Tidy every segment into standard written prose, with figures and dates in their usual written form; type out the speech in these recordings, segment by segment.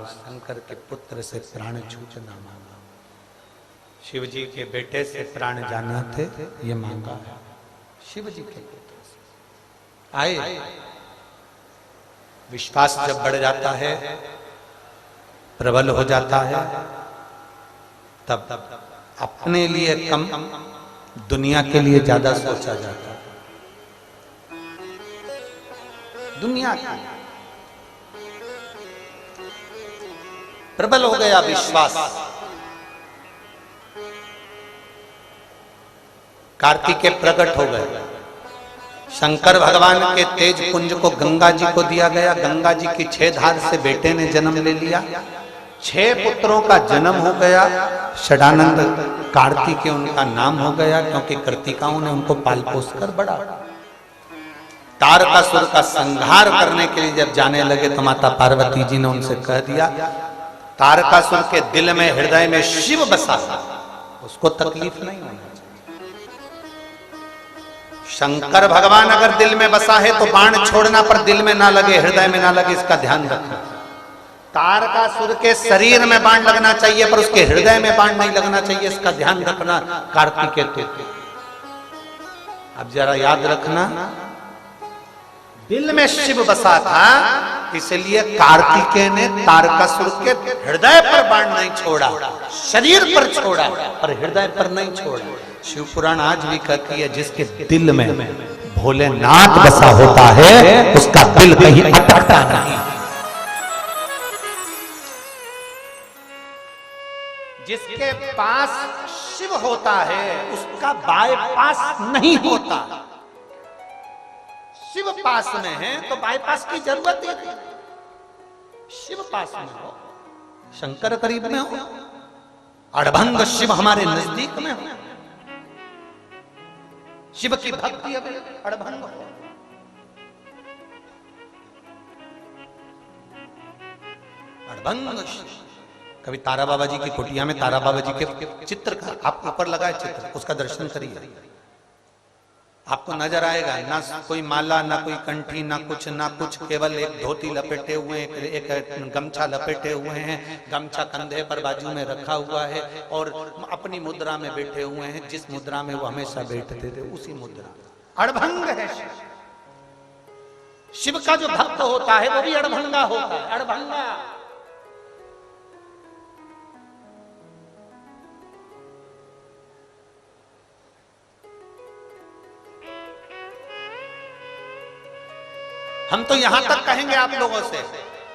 शंकर के पुत्र से प्राण छूटना मांगा। शिव जी के बेटे से प्राण जाना थे, ये मांगा है। शिव जी के पुत्र से आए। विश्वास जब बढ़ जाता है, प्रबल हो जाता है, तब अपने लिए कम, दुनिया के लिए ज्यादा सोचा जाता है। दुनिया की प्रबल हो गया विश्वास। कार्तिकेय प्रकट हो गए। शंकर भगवान के तेज पुंज को गंगा जी को दिया गया। गंगा जी की 6 धार से बेटे ने जन्म ले लिया। 6 पुत्रों का जन्म हो गया। षडानंद कार्तिकेय उनका नाम हो गया, क्योंकि कृतिकाओं ने उनको पाल पोस कर बड़ा। तारकासुर का संहार करने के लिए जब जाने लगे तो माता पार्वती जी ने उनसे कह दिया, तारकासुर के दिल में, हृदय में शिव बसा, उसको तकलीफ नहीं होना चाहिए। शंकर भगवान अगर दिल में बसा है तो बाण छोड़ना पर दिल में ना लगे, हृदय में ना लगे, इसका ध्यान रखना। तारकासुर के शरीर में बाण लगना चाहिए पर उसके हृदय में बाण नहीं लगना चाहिए, इसका ध्यान रखना। कार्तिकेय, अब जरा याद रखना, दिल में शिव बसा था, इसलिए कार्तिकेय ने तारकासुर के हृदय पर बाण नहीं छोड़ा, शरीर पर छोड़ा और हृदय पर नहीं छोड़ा। शिव पुराण आज भी कहती है, जिसके दिल में भोलेनाथ बसा होता है उसका दिल कहीं अटकता नहीं। जिसके पास शिव होता है उसका बाईपास नहीं होता। शिव पास में है तो बाईपास की जरूरत ही नहीं। शिव पास में हो, शंकर करीब में हो, अड़भंग शिव हमारे नजदीक में हो, शिव की भक्ति अड़भंग हो। अड़भंग कभी तारा बाबा जी की कुटिया में तारा बाबा जी के चित्र का आप ऊपर लगाए चित्र, उसका दर्शन करिए, आपको नजर आएगा ना कोई माला, ना कोई कंठी, ना कुछ, केवल एक धोती लपेटे हुए, एक गमछा लपेटे हुए हैं, गमछा कंधे पर बाजू में रखा हुआ है और अपनी मुद्रा में बैठे हुए हैं। जिस मुद्रा में वो हमेशा बैठते थे उसी मुद्रा। अड़भंग है शिव। शिव का जो भक्त होता है वो भी अड़भंगा होता है। अड़भंगा हम तो यहां तक कहेंगे आप लोगों से,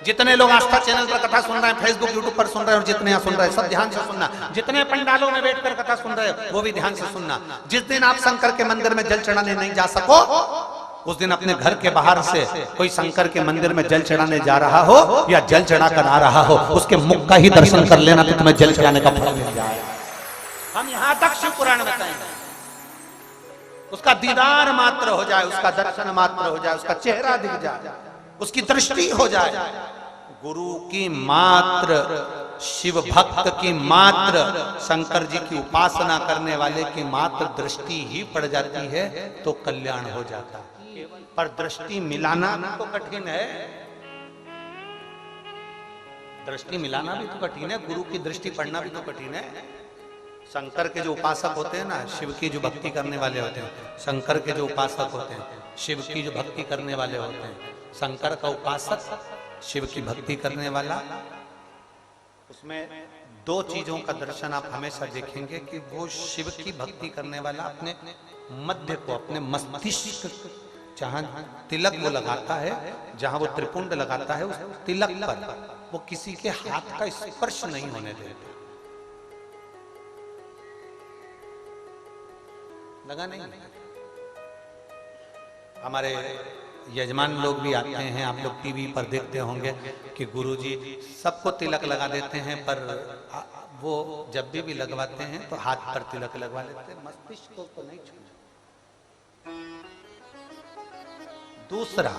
जितने लोग आस्था चैनल पर कथा सुन रहे हैं, फेसबुक यूट्यूब पर सुन रहे हैं और जितने यहाँ सुन रहे हैं, सब ध्यान से सुनना। जितने पंडालों में बैठकर कथा सुन रहे हैं वो भी ध्यान से सुनना। जिस दिन आप शंकर के मंदिर में जल चढ़ाने नहीं जा सको, उस दिन अपने घर के बाहर से कोई शंकर के मंदिर में जल चढ़ाने जा रहा हो या जल चढ़ा कर आ रहा हो, उसके मुख का ही दर्शन कर लेना तो तुम्हें जल चढ़ाने का फल मिल जाएगा। हम यहाँ तक शिव पुराण बताएंगे, उसका दीदार मात्र हो जाए, उसका दर्शन मात्र हो जाए, उसका चेहरा दिख जाए, उसकी दृष्टि हो जाए। गुरु की मात्र, शिव भक्त की मात्र, शंकर जी की उपासना करने वाले की मात्र दृष्टि ही पड़ जाती है तो कल्याण हो जाता है। पर दृष्टि मिलाना तो कठिन है, दृष्टि मिलाना भी तो कठिन है, गुरु की दृष्टि पड़ना भी तो कठिन है। शंकर के जो उपासक होते हैं ना, शिव की जो भक्ति करने वाले होते हैं, शंकर के जो उपासक होते हैं, शिव की जो भक्ति करने वाले होते हैं, शंकर का उपासक, शिव की भक्ति करने वाला, उसमें 2 चीजों का दर्शन आप हमेशा देखेंगे कि वो शिव की भक्ति करने वाला अपने मध्य को, अपने मस्तिष्क, जहां तिलक वो लगाता है, जहां वो त्रिपुंड लगाता है, उस तिलक पर वो किसी के हाथ का स्पर्श नहीं होने देता। लगा नहीं? हमारे यजमान लोग भी आते हैं, आप लोग टीवी पर देखते होंगे कि गुरुजी सबको तिलक लगा देते हैं, पर वो जब भी लगवाते हैं तो हाथ पर तिलक लगवा लेते हैं, मस्तिष्क को तो नहीं छूना। दूसरा,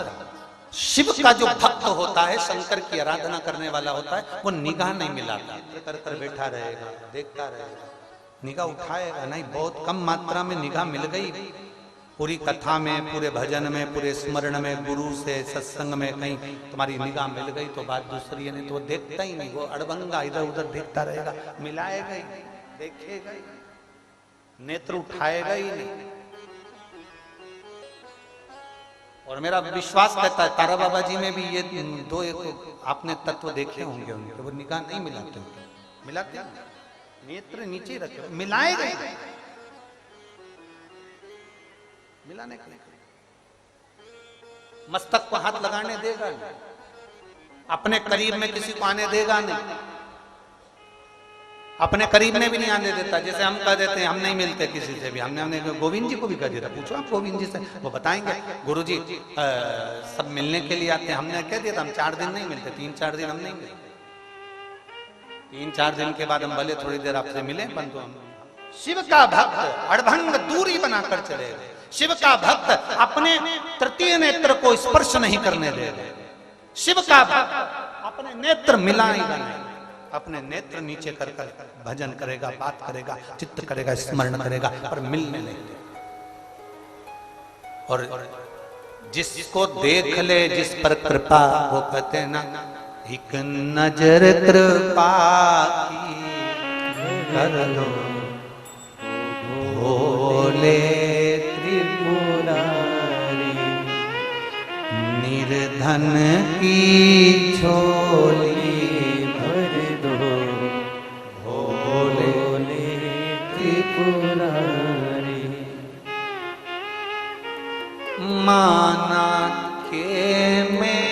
शिव का जो भक्त होता है, शंकर की आराधना करने वाला होता है, वो निगाह नहीं मिलाता, कर बैठा रहेगा, देखता रहेगा, निगाह उठाएगा नहीं। बहुत कम मात्रा में निगाह मिल गई, पूरी कथा में, पूरे भजन में, पूरे स्मरण में, गुरु से सत्संग में कहीं तुम्हारी निगाह मिल गई तो बात दूसरी है, नहीं तो वो देखता ही नहीं, वो अड़बंगा इधर उधर देखता रहेगा, मिलाएगा ही, देखेगा ही, नेत्र उठाएगा ही नहीं। और मेरा विश्वास कहता है तारा बाबा जी में भी ये दो एक आपने तत्व देखे होंगे, उनके वो निगाह नहीं मिलाते, मिलाते नेत्र नीचे रखे, मिलाएगा ही, मिलाने के लिए मस्तक को हाथ लगाने देगा नहीं, अपने करीब में किसी को आने देगा नहीं, अपने करीब में भी नहीं आने देता। जैसे हम कह देते हैं हम नहीं मिलते किसी से भी, हमने गोविंद जी को भी कह दिया था, पूछो आप गोविंद जी से, वो बताएंगे गुरु जी सब मिलने के लिए आते हैं, हमने कह दिया था हम 4 दिन नहीं मिलते, 3-4 दिन हम नहीं मिलते, 3-4 दिन के बाद हम भले थोड़ी देर आपसे मिले, बंधु हम शिव का भक्त अड़भंग दूरी बनाकर चले गए। शिव का भक्त अपने तृतीय नेत्र को स्पर्श नहीं करने दे रहे। शिव का भक्त अपने नेत्र मिलाएगा नहीं, अपने नेत्र नीचे कर कर भजन करेगा, बात करेगा, चित्त करेगा, स्मरण करेगा, पर मिलने नहीं देगा। और जिसको देख ले जिस पर कृपा, वो कहते हैं ना, एक नजर कृपा की कर लो भोले त्रिपुरारी, निर्धन की झोली भर दो भोले त्रिपुरारी। माना के मैं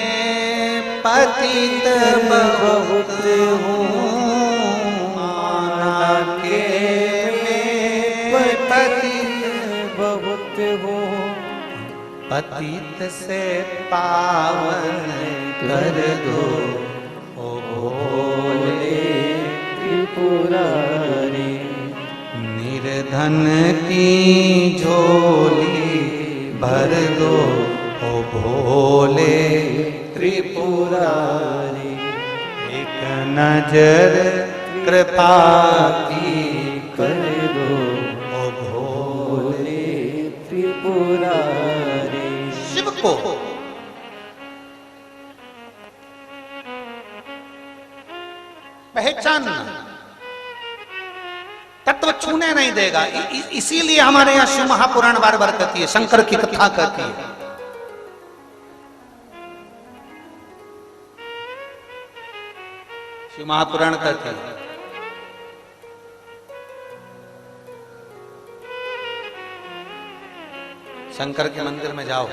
पतित बहुत हूँ, माना के मैं पतित बहुत हूँ, पतित से पावन कर दो ओ भोले त्रिपुरारी, निर्धन की झोली भर दो ओ भोले त्रिपुरारी। एक नजर कृपा की कर दो ओ भोले त्रिपुरारी। शिव को पहचानना, तत्व छूने नहीं देगा। इसीलिए हमारे यहाँ शिव महापुराण बार बार कहती है, शंकर की कथा कहती है। शिव महापुराण कहती है शंकर के मंदिर में जाओ,